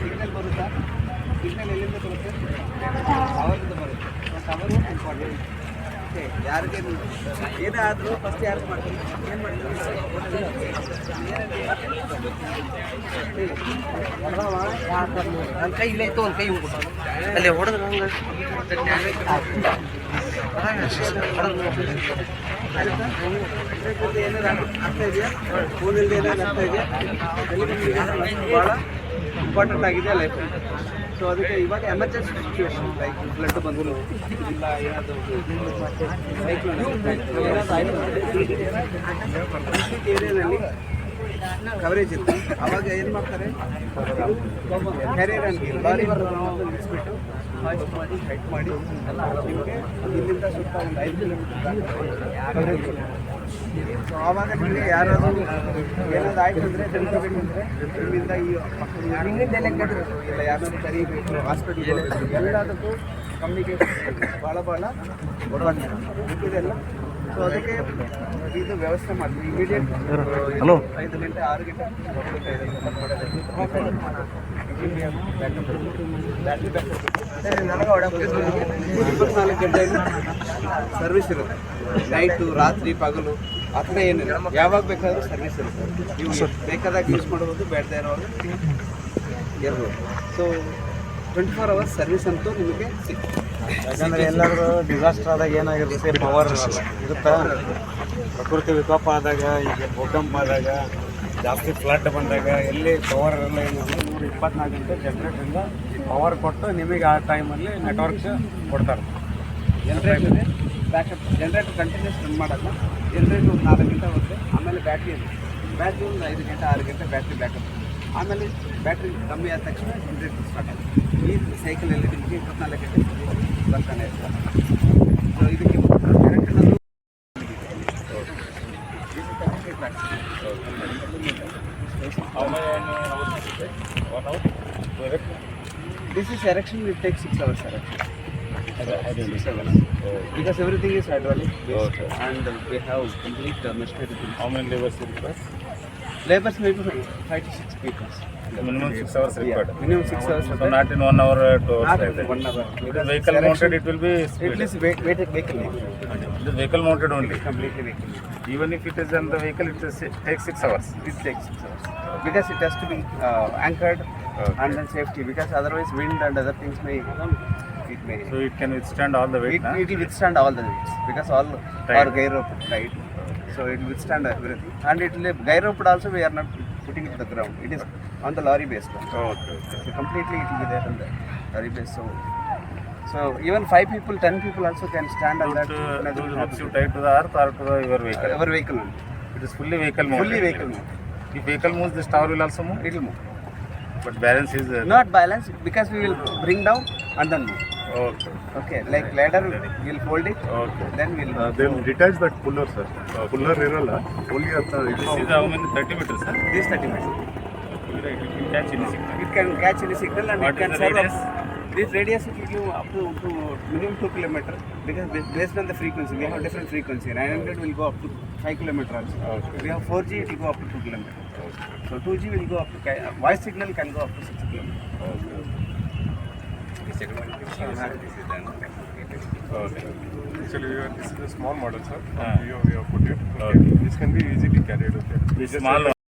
Signal ಬರುತ್ತಾ? Signal ಎಲ್ಲಿಂದ ಬರುತ್ತೆ? ಅವರಿಂದ ಬರುತ್ತೆ. ಅವರು ಇಂಪಾರ್ಟೆಂಟ್. ಓಕೆ, ಯಾರಿಗೆ ಏನಾದರೂ ಫಸ್ಟ್ ಯಾರು ಮಾಡ್ತೀವಿ? ಏನು ಮಾಡ್ತೀವಿ? ನನ್ನ ಕೈ ಇಲ್ಲೇ ಇತ್ತು, ಒಂದು ಕೈ ಅಲ್ಲಿ ಹೊಡೆದ್ರೆ ಏನಾದ್ರು ಆಗ್ತಾ ಇದೆಯಾ? ಫೋನಿಂದ ಏನಾದ್ರು ಆಗ್ತಾ ಇದೆಯಾ? ಭಾಳ ಇಂಪಾರ್ಟೆಂಟ್ ಆಗಿದೆ ಲೈಫ್. ಸೊ ಅದಕ್ಕೆ ಇವಾಗ ಎಮರ್ಜೆನ್ಸಿ ಸಿಚುವೇಶನ್ ಲೈಕ್ ಬ್ಲಡ್ ಬಂದು ಇಲ್ಲ ಏನಾದರೂ ಏರಿಯಾದಲ್ಲಿ ಕವರೇಜ್ ಇತ್ತು. ಅವಾಗ ಏನು ಮಾಡ್ತಾರೆ, ಕ್ಯಾರಿಯರ್ ಆಗಿ ಲಾರಿ ನಿಲ್ಲಿಸ್ಬಿಟ್ಟು ಹಾಯ್ಸ್ಟ್ ಮಾಡಿ ಹೈಟ್ ಮಾಡಿ ನಿಮಗೆ ಇಲ್ಲಿಂದ ಸುತ್ತ ಒಂದು 5 ಕಿಲೋಮೀಟರ್ ಕವರೇಜ್. ಸೊ ಆವಾಗ ನಿಮಗೆ ಯಾರಾದರೂ ಏನಾದ್ರು ಆಯ್ತು ಅಂದರೆ ತಿಳ್ಕೋಬೇಕಂದ್ರೆ ಇಲ್ಲಿಂದ ಈ ಇಲ್ಲ ಯಾರಾದರೂ ಕರೀಬೇಕು, ಹಾಸ್ಪಿಟಲ್ ಎಲ್ಲದಕ್ಕೂ ಕಮ್ಯುನಿಕೇಷನ್ ಭಾಳ ಇದೆಲ್ಲ. ಸೊ ಅದಕ್ಕೆ ಇದು ವ್ಯವಸ್ಥೆ ಮಾಡ್ತೀವಿ ಇಮಿಡಿಯೇಟ್ 5 ಗಂಟೆ 6 ಗಂಟೆ ನನಗೆ 24 ಗಂಟೆ ಸರ್ವಿಸ್ ಇರುತ್ತೆ. ನೈಟು, ರಾತ್ರಿ, ಪಗಲು ಆ ಥರ ಏನಿಲ್ಲ, ಯಾವಾಗ ಬೇಕಾದರೂ ಸರ್ವಿಸ್ ಇರುತ್ತೆ. ನೀವು ಬೇಕಾದಾಗ ಯೂಸ್ ಮಾಡ್ಬೋದು, ಬೇಡದೇ ಇರೋವಾಗ ಇರ್ಬೋದು. ಸೊ 24 ಅವರ್ಸ್ ಸರ್ವಿಸ್ ಅಂತೂ ನಿಮಗೆ ಸಿಗ್ತದೆ. ಯಾಕಂದರೆ ಎಲ್ಲರೂ ಡಿಸಾಸ್ಟರ್ ಆದಾಗ ಏನಾಗಿರುತ್ತೆ, ಪವರ್ ಇರುತ್ತಾ, ಪ್ರಕೃತಿ ವಿಕೋಪ ಆದಾಗ, ಈಗ ಭೂಕಂಪ ಆದಾಗ, ಜಾಸ್ತಿ ಫ್ಲಡ್ ಬಂದಾಗ ಎಲ್ಲಿ ಪವರ್ ಎಲ್ಲ ಏನಿದೆ 124 ಗಂಟೆ ಜನರೇಟ್ರಿಂದ ಪವರ್ ಕೊಟ್ಟು ನಿಮಗೆ ಆ ಟೈಮಲ್ಲಿ ನೆಟ್ವರ್ಕ್ಸ್ ಕೊಡ್ತಾರೆ. Generator backup, generator continuous run ಮಾಡೋಲ್ಲ. ಜನರೇಟರ್ ಒಂದು 4 ಗಂಟೆ ಬರುತ್ತೆ. ಆಮೇಲೆ ಬ್ಯಾಟ್ರಿ ಒಂದು 5 ಗಂಟೆ 6 ಗಂಟೆ ಬ್ಯಾಟ್ರಿ ಬ್ಯಾಕಪ್. ಆಮೇಲೆ ಬ್ಯಾಟ್ರಿ ಕಮ್ಮಿ ಆದ ತಕ್ಷಣ ಜನರೇಟರ್ ಸ್ಟಾರ್ಟ್ ಆಗುತ್ತೆ. ಈ ಸೈಕಲಲ್ಲಿ ನಿಮಗೆ 24 ಗಂಟೆ ಬರ್ತಾನೆ ಇರ್ತಾರೆ. ಸೊ ಇದಕ್ಕೆ ಕರೆಂಟ್ ಅನ್ನೋದು this is erection will take 6 hours erection. 6 hours. Because everything is hydraulic based and we have complete machinery. How many labors required? Labors maybe 5 to 6 people. Minimum 6 hours required. Yeah, minimum 6 hours. So not in 1 hour, 2 hours. Not 1 hour. Vehicle mounted, it will be speed. It is vehicle. It is vehicle mounted only. Completely vehicle. Even if it is on the vehicle, it takes 6 hours. It takes 6 hours. Because it has to be anchored and then safety. Because otherwise wind and other things may it may. So it can withstand all the weight. It will withstand all the weights because all our guy rope tight. So it will withstand everything. And it will guy rope also we are not putting it to the ground. It is on the lorry based one. Okay. So completely it will be there on the lorry base. So even 5 people, 10 people also can stand on that. Those ropes you tie to the earth or to your vehicle? Our vehicle only. It is fully vehicle mounted. Fully vehicle mounted. If vehicle moves, this tower will also move? It will move. But balance is... Not balance because we will bring down and then move. Okay. Okay, like ladder we'll hold it. Okay. Then we'll... They will detach that puller, sir. Puller ಇರಲ್ಲ. Only at the... This is how many 30 meters, sir? This 30 meters. It can catch any signal. It can catch any signal and What it can is the serve radius? This radius will give up to minimum 2 kilometers because based on the frequency, we have different frequency. 900 will go up to 5 kilometers also. Okay. We have 4G, it will go up to 2 kilometers. Okay. So 2G will go up to, voice signal can go up to 6 kilometers. Okay. Actually, this is a small model, sir. Ah. We have put it. Okay. This can be easily carried. Okay. This small